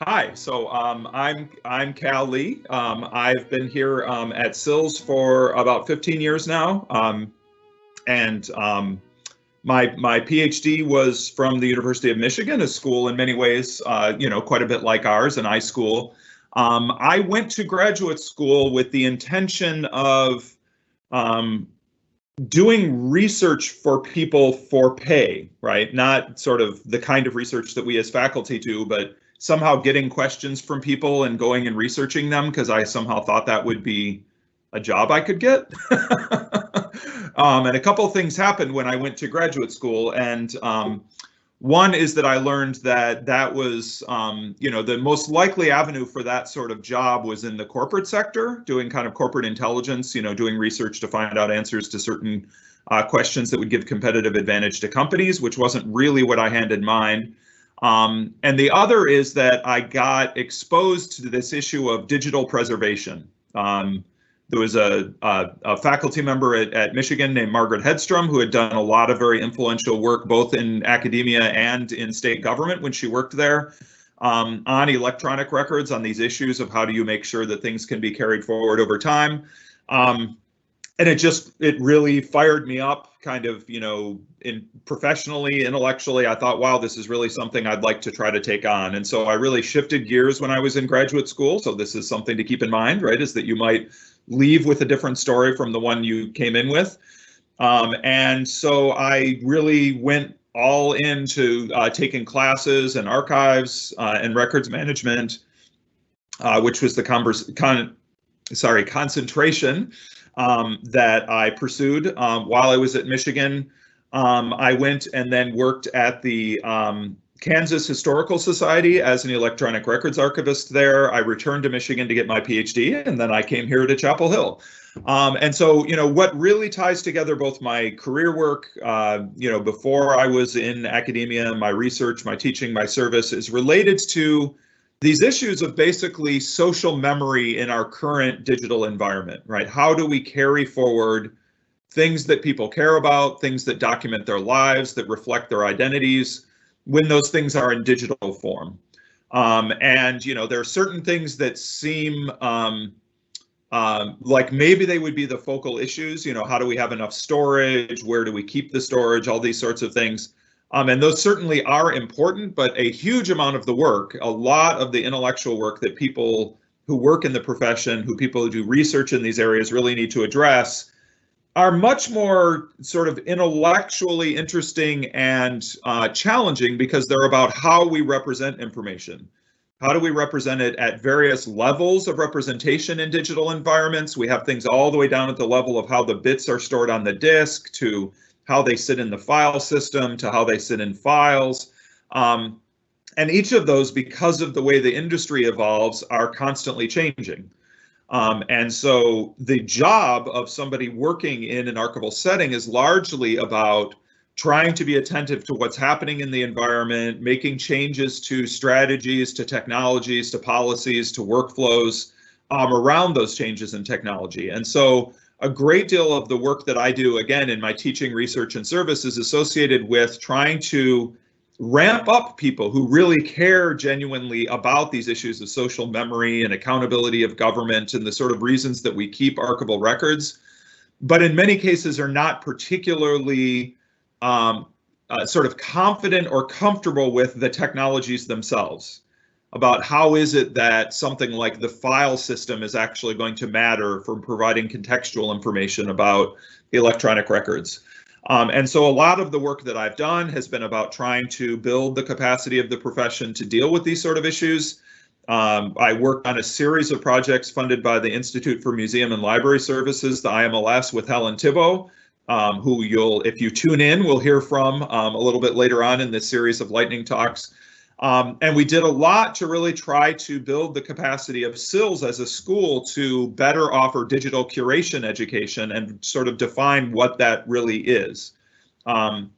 Hi, so I'm Cal Lee. I've been here at SILS for about 15 years now, and my PhD was from the University of Michigan, a school in many ways, quite a bit like ours, an I school. I went to graduate school with the intention of um, doing research for people for pay, right? Not sort of the kind of research that we as faculty do, but somehow getting questions from people and going and researching them because I somehow thought that would be a job I could get. And a couple of things happened when I went to graduate school, and one is that I learned that that was, the most likely avenue for that sort of job was in the corporate sector, doing kind of corporate intelligence, doing research to find out answers to certain questions that would give competitive advantage to companies, which wasn't really what I had in mind. And the other is that I got exposed to this issue of digital preservation. There was a faculty member at Michigan named Margaret Hedstrom who had done a lot of very influential work both in academia and in state government when she worked there on electronic records, on these issues of how do you make sure that things can be carried forward over time. And it really fired me up kind of, professionally, intellectually. I thought, wow, this is really something I'd like to try to take on. And so I really shifted gears when I was in graduate school. So this is something to keep in mind, right, is that you might leave with a different story from the one you came in with. And so I really went all into taking classes and archives and records management, which was the concentration that I pursued while I was at Michigan. I went and then worked at the Kansas Historical Society as an electronic records archivist there. I returned to Michigan to get my PhD, and then I came here to Chapel Hill. And so, what really ties together both my career work, before I was in academia, my research, my teaching, my service is related to these issues of basically social memory in our current digital environment, right? How do we carry forward things that people care about, things that document their lives, that reflect their identities, when those things are in digital form? And there are certain things that seem like maybe they would be the focal issues. How do we have enough storage? Where do we keep the storage? All these sorts of things. And those certainly are important, but a huge amount of the work, a lot of the intellectual work that people who work in the profession, people who do research in these areas really need to address, are much more sort of intellectually interesting and challenging because they're about how we represent information. How do we represent it at various levels of representation in digital environments? We have things all the way down at the level of how the bits are stored on the disk, to how they sit in the file system, to how they sit in files. And each of those, because of the way the industry evolves, are constantly changing. And so the job of somebody working in an archival setting is largely about trying to be attentive to what's happening in the environment, making changes to strategies, to technologies, to policies, to workflows around those changes in technology. And so a great deal of the work that I do, again, in my teaching, research, and service is associated with trying to ramp up people who really care genuinely about these issues of social memory and accountability of government and the sort of reasons that we keep archival records, but in many cases are not particularly sort of confident or comfortable with the technologies themselves, about how is it that something like the file system is actually going to matter for providing contextual information about electronic records. And so a lot of the work that I've done has been about trying to build the capacity of the profession to deal with these sort of issues. I worked on a series of projects funded by the Institute for Museum and Library Services, the IMLS, with Helen Thibault, who if you tune in, we'll hear from a little bit later on in this series of lightning talks. And we did a lot to really try to build the capacity of SILS as a school to better offer digital curation education and sort of define what that really is. And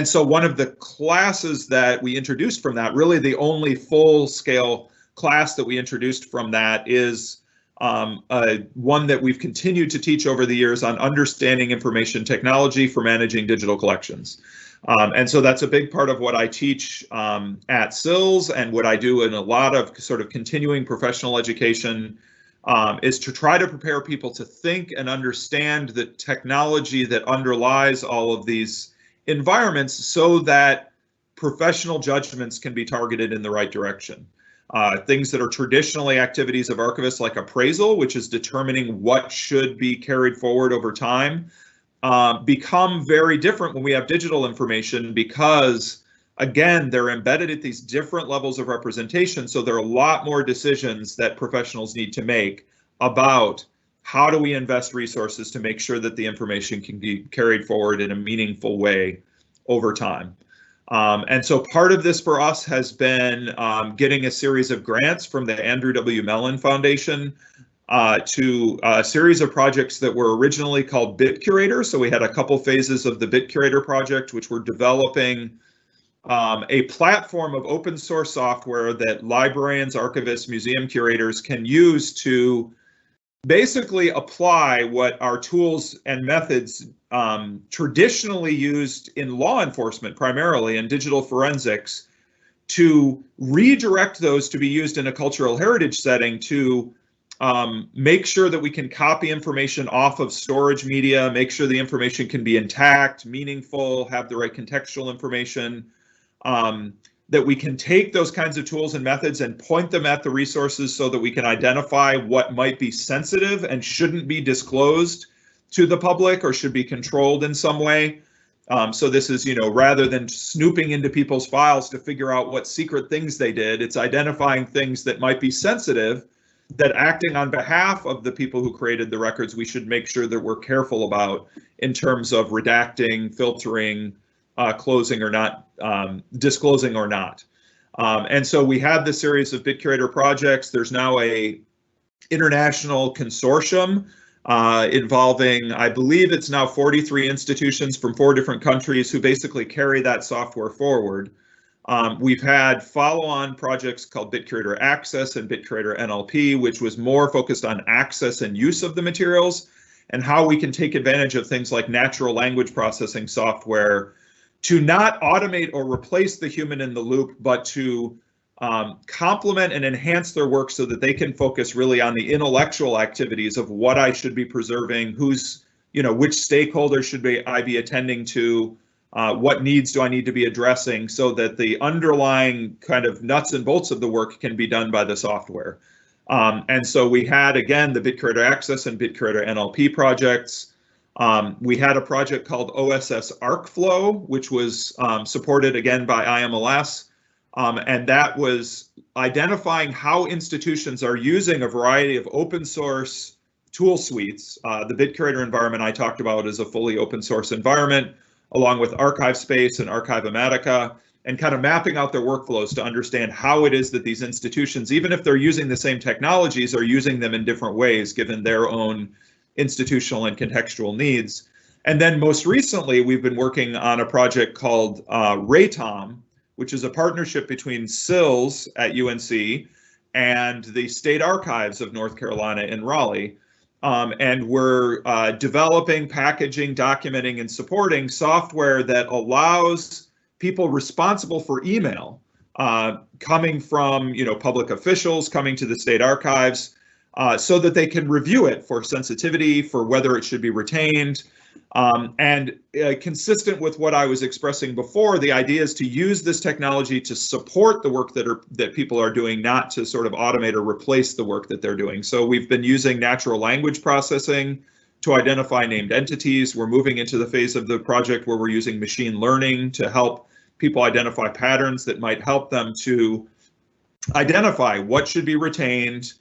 so one of the classes that we introduced from that, really the only full-scale class that we introduced from that, is one that we've continued to teach over the years on understanding information technology for managing digital collections. And so that's a big part of what I teach at SILS, and what I do in a lot of sort of continuing professional education is to try to prepare people to think and understand the technology that underlies all of these environments so that professional judgments can be targeted in the right direction. Things that are traditionally activities of archivists, like appraisal, which is determining what should be carried forward over time, become very different when we have digital information, because again, they're embedded at these different levels of representation. So there are a lot more decisions that professionals need to make about how do we invest resources to make sure that the information can be carried forward in a meaningful way over time. And so part of this for us has been getting a series of grants from the Andrew W. Mellon Foundation to a series of projects that were originally called Curator. So we had a couple phases of the Curator project, which were developing a platform of open source software that librarians, archivists, museum curators can use to basically apply what our tools and methods traditionally used in law enforcement, primarily in digital forensics, to redirect those to be used in a cultural heritage setting to make sure that we can copy information off of storage media, make sure the information can be intact, meaningful, have the right contextual information, that we can take those kinds of tools and methods and point them at the resources so that we can identify what might be sensitive and shouldn't be disclosed to the public or should be controlled in some way. So this is, rather than snooping into people's files to figure out what secret things they did, it's identifying things that might be sensitive, that acting on behalf of the people who created the records, we should make sure that we're careful about in terms of redacting, filtering, closing or not, disclosing or not. And so we had this series of Curator projects. There's now a international consortium involving, I believe it's now 43 institutions from 4 different countries who basically carry that software forward. We've had follow-on projects called Curator Access and Curator NLP, which was more focused on access and use of the materials and how we can take advantage of things like natural language processing software to not automate or replace the human in the loop, but to complement and enhance their work so that they can focus really on the intellectual activities of what I should be preserving, who's, which stakeholders should I be attending to, what needs do I need to be addressing, so that the underlying kind of nuts and bolts of the work can be done by the software. And so we had, again, the Curator Access and Curator NLP projects. We had a project called OSS ArcFlow, which was supported again by IMLS, and that was identifying how institutions are using a variety of open source tool suites. The Curator environment I talked about is a fully open source environment, along with Archive Space and Archive-O-Matica, and kind of mapping out their workflows to understand how it is that these institutions, even if they're using the same technologies, are using them in different ways given their own institutional and contextual needs. And then most recently, we've been working on a project called RATOM, which is a partnership between SILS at UNC and the State Archives of North Carolina in Raleigh. And we're developing, packaging, documenting, and supporting software that allows people responsible for email coming from public officials, coming to the state archives, so that they can review it for sensitivity, for whether it should be retained. And consistent with what I was expressing before, the idea is to use this technology to support the work that people are doing, not to sort of automate or replace the work that they're doing. So we've been using natural language processing to identify named entities. We're moving into the phase of the project where we're using machine learning to help people identify patterns that might help them to identify what should be retained,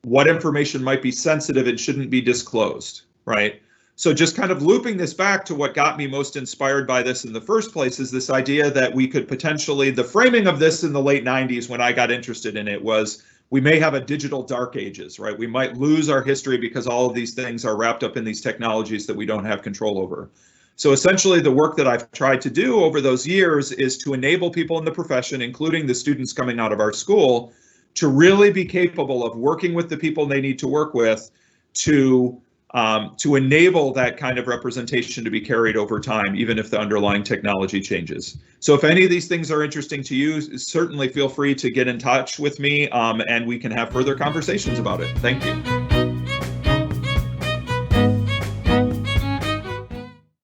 what information might be sensitive and shouldn't be disclosed, right? So just kind of looping this back to what got me most inspired by this in the first place is this idea that we could potentially, the framing of this in the late 90s when I got interested in it was, we may have a digital dark ages, right? We might lose our history because all of these things are wrapped up in these technologies that we don't have control over. So essentially the work that I've tried to do over those years is to enable people in the profession, including the students coming out of our school, to really be capable of working with the people they need to work with to enable that kind of representation to be carried over time, even if the underlying technology changes. So if any of these things are interesting to you, certainly feel free to get in touch with me, and we can have further conversations about it. Thank you.